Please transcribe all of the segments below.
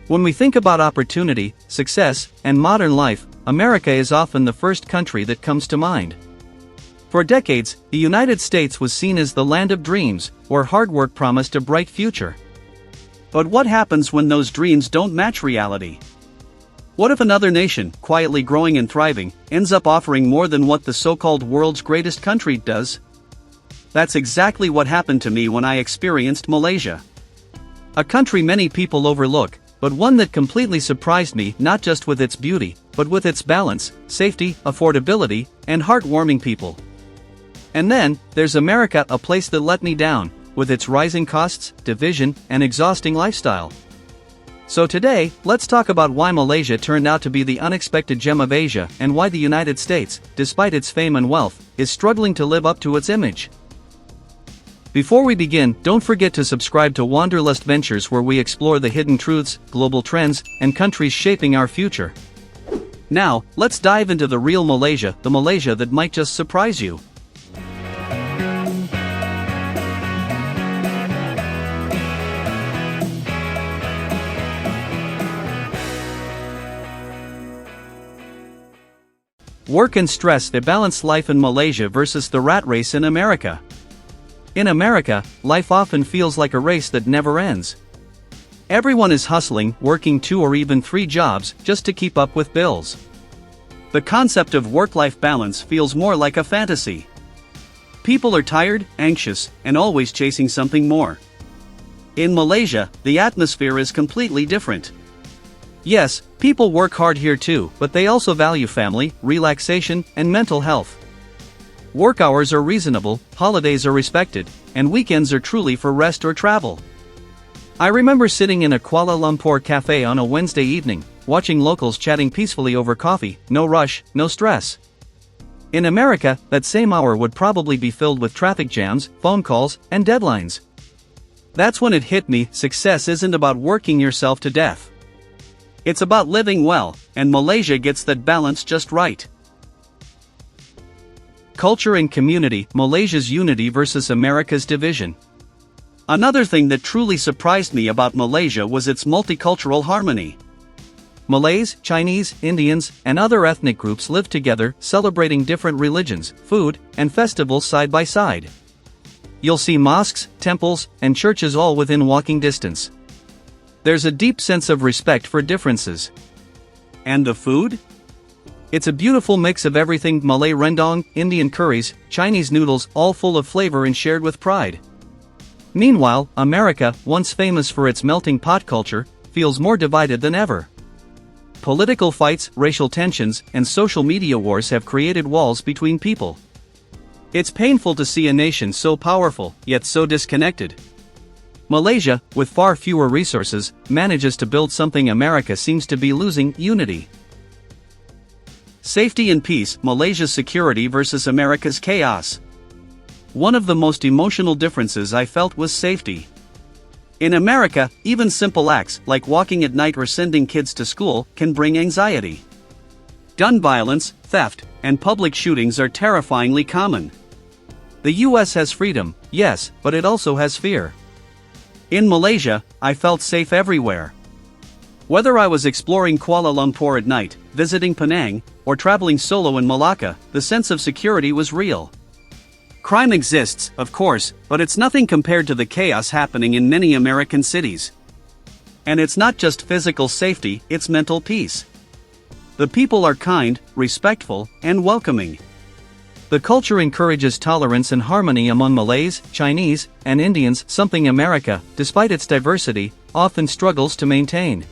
When we think about opportunity, success, and modern life, America is often the first country that comes to mind. For decades, the United States was seen as the land of dreams, where hard work promised a bright future. But what happens when those dreams don't match reality? What if another nation, quietly growing and thriving, ends up offering more than what the so-called world's greatest country does? That's exactly what happened to me when I experienced Malaysia. A country many people overlook, but one that completely surprised me, not just with its beauty, but with its balance, safety, affordability, and heartwarming people. And then, there's America, a place that let me down, with its rising costs, division, and exhausting lifestyle. So today, let's talk about why Malaysia turned out to be the unexpected gem of Asia and why the United States, despite its fame and wealth, is struggling to live up to its image. Before we begin, don't forget to subscribe to Wanderlust Ventures, where we explore the hidden truths, global trends, and countries shaping our future. Now, let's dive into the real Malaysia, the Malaysia that might just surprise you. Work and stress, the balanced life in Malaysia versus the rat race in America. In America, life often feels like a race that never ends. Everyone is hustling, working 2 or even 3 jobs just to keep up with bills. The concept of work-life balance feels more like a fantasy. People are tired, anxious, and always chasing something more. In Malaysia, the atmosphere is completely different. Yes, people work hard here too, but they also value family, relaxation, and mental health. Work hours are reasonable, holidays are respected, and weekends are truly for rest or travel. I remember sitting in a Kuala Lumpur cafe on a Wednesday evening, watching locals chatting peacefully over coffee, no rush, no stress. In America, that same hour would probably be filled with traffic jams, phone calls, and deadlines. That's when it hit me: success isn't about working yourself to death. It's about living well, and Malaysia gets that balance just right. Culture and community, Malaysia's unity versus America's division. Another thing that truly surprised me about Malaysia was its multicultural harmony. Malays, Chinese, Indians, and other ethnic groups live together, celebrating different religions, food, and festivals side by side. You'll see mosques, temples, and churches all within walking distance. There's a deep sense of respect for differences. And the food? It's a beautiful mix of everything: Malay rendang, Indian curries, Chinese noodles, all full of flavor and shared with pride. Meanwhile, America, once famous for its melting pot culture, feels more divided than ever. Political fights, racial tensions, and social media wars have created walls between people. It's painful to see a nation so powerful, yet so disconnected. Malaysia, with far fewer resources, manages to build something America seems to be losing: unity. Safety and peace, Malaysia's security versus America's chaos. One of the most emotional differences I felt was safety. In America, even simple acts, like walking at night or sending kids to school, can bring anxiety. Gun violence, theft, and public shootings are terrifyingly common. The US has freedom, yes, but it also has fear. In Malaysia, I felt safe everywhere. Whether I was exploring Kuala Lumpur at night, visiting Penang, or traveling solo in Malacca, the sense of security was real. Crime exists, of course, but it's nothing compared to the chaos happening in many American cities. And it's not just physical safety, it's mental peace. The people are kind, respectful, and welcoming. The culture encourages tolerance and harmony among Malays, Chinese, and Indians, something America, despite its diversity, often struggles to maintain.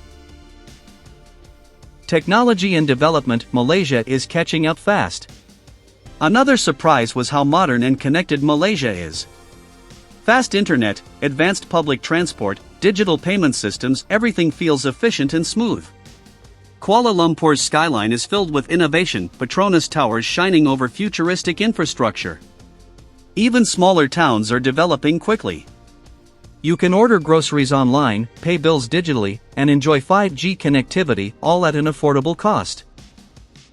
Technology and development, Malaysia is catching up fast. Another surprise was how modern and connected Malaysia is. Fast internet, advanced public transport, digital payment systems, everything feels efficient and smooth. Kuala Lumpur's skyline is filled with innovation, Petronas towers shining over futuristic infrastructure. Even smaller towns are developing quickly. You can order groceries online, pay bills digitally, and enjoy 5G connectivity, all at an affordable cost.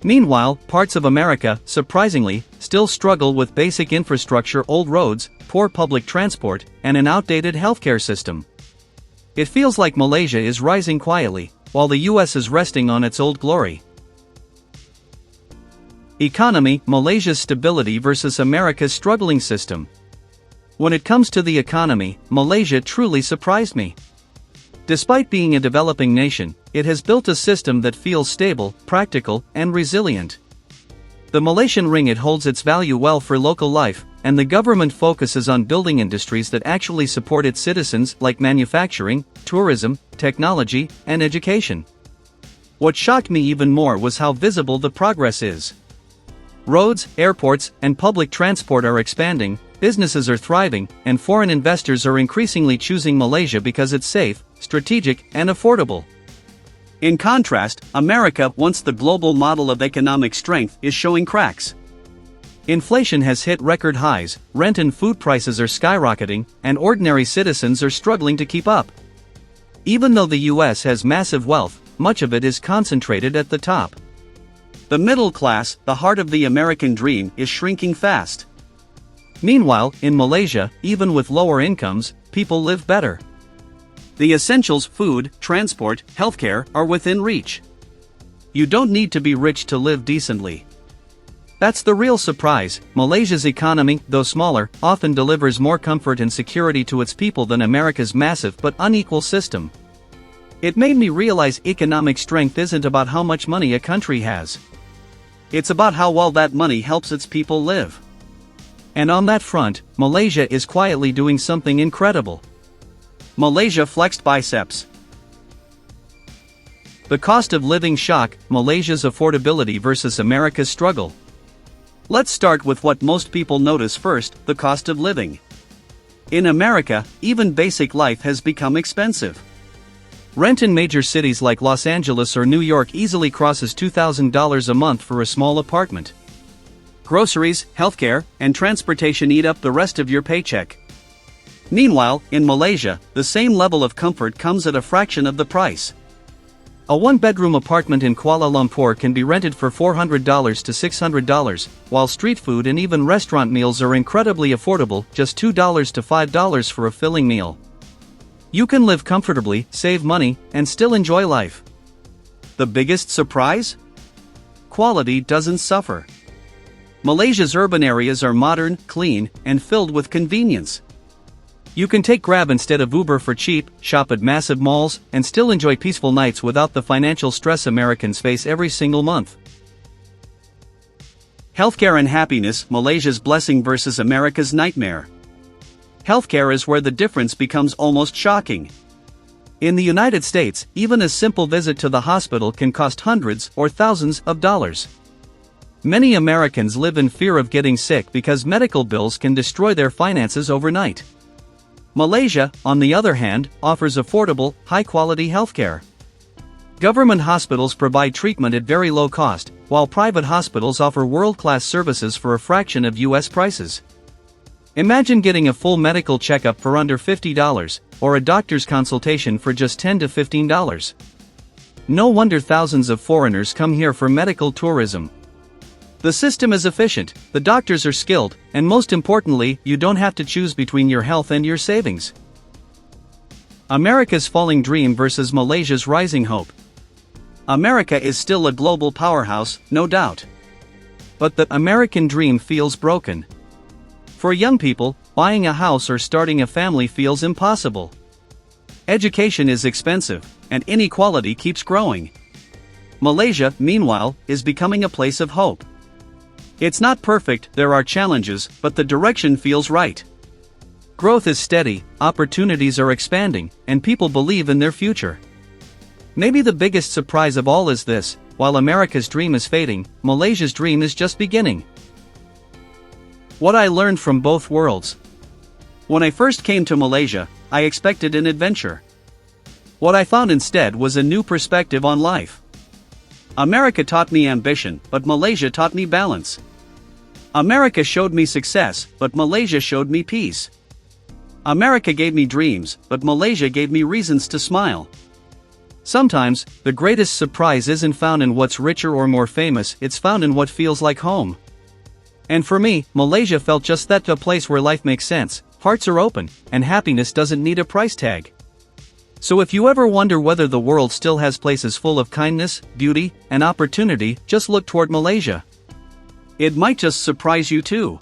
Meanwhile, parts of America, surprisingly, still struggle with basic infrastructure: old roads, poor public transport, and an outdated healthcare system. It feels like Malaysia is rising quietly, while the US is resting on its old glory. Economy: Malaysia's stability versus America's struggling system. When it comes to the economy, Malaysia truly surprised me. Despite being a developing nation, it has built a system that feels stable, practical, and resilient. The Malaysian ringgit holds its value well for local life, and the government focuses on building industries that actually support its citizens, like manufacturing, tourism, technology, and education. What shocked me even more was how visible the progress is. Roads, airports, and public transport are expanding, businesses are thriving, and foreign investors are increasingly choosing Malaysia because it's safe, strategic, and affordable. In contrast, America, once the global model of economic strength, is showing cracks. Inflation has hit record highs, rent and food prices are skyrocketing, and ordinary citizens are struggling to keep up. Even though the US has massive wealth, much of it is concentrated at the top. The middle class, the heart of the American dream, is shrinking fast. Meanwhile, in Malaysia, even with lower incomes, people live better. The essentials, food, transport, healthcare, are within reach. You don't need to be rich to live decently. That's the real surprise. Malaysia's economy, though smaller, often delivers more comfort and security to its people than America's massive but unequal system. It made me realize economic strength isn't about how much money a country has. It's about how well that money helps its people live. And on that front, Malaysia is quietly doing something incredible. Malaysia flexed biceps. The cost of living shock: Malaysia's affordability versus America's struggle. Let's start with what most people notice first: the cost of living. In America, even basic life has become expensive. Rent in major cities like Los Angeles or New York easily crosses $2,000 a month for a small apartment. Groceries, healthcare, and transportation eat up the rest of your paycheck. Meanwhile, in Malaysia, the same level of comfort comes at a fraction of the price. A one-bedroom apartment in Kuala Lumpur can be rented for $400 to $600, while street food and even restaurant meals are incredibly affordable, just $2 to $5 for a filling meal. You can live comfortably, save money, and still enjoy life. The biggest surprise? Quality doesn't suffer. Malaysia's urban areas are modern, clean, and filled with convenience. You can take Grab instead of Uber for cheap, shop at massive malls, and still enjoy peaceful nights without the financial stress Americans face every single month. Healthcare and happiness: Malaysia's blessing versus America's nightmare. Healthcare is where the difference becomes almost shocking. In the United States, even a simple visit to the hospital can cost hundreds or thousands of dollars. Many Americans live in fear of getting sick because medical bills can destroy their finances overnight. Malaysia, on the other hand, offers affordable, high-quality healthcare. Government hospitals provide treatment at very low cost, while private hospitals offer world-class services for a fraction of US prices. Imagine getting a full medical checkup for under $50, or a doctor's consultation for just $10 to $15. No wonder thousands of foreigners come here for medical tourism. The system is efficient, the doctors are skilled, and most importantly, you don't have to choose between your health and your savings. America's falling dream versus Malaysia's rising hope. America is still a global powerhouse, no doubt. But the American dream feels broken. For young people, buying a house or starting a family feels impossible. Education is expensive, and inequality keeps growing. Malaysia, meanwhile, is becoming a place of hope. It's not perfect, there are challenges, but the direction feels right. Growth is steady, opportunities are expanding, and people believe in their future. Maybe the biggest surprise of all is this: while America's dream is fading, Malaysia's dream is just beginning. What I learned from both worlds. When I first came to Malaysia, I expected an adventure. What I found instead was a new perspective on life. America taught me ambition, but Malaysia taught me balance. America showed me success, but Malaysia showed me peace. America gave me dreams, but Malaysia gave me reasons to smile. Sometimes, the greatest surprise isn't found in what's richer or more famous, it's found in what feels like home. And for me, Malaysia felt just that: a place where life makes sense, hearts are open, and happiness doesn't need a price tag. So if you ever wonder whether the world still has places full of kindness, beauty, and opportunity, just look toward Malaysia. It might just surprise you too.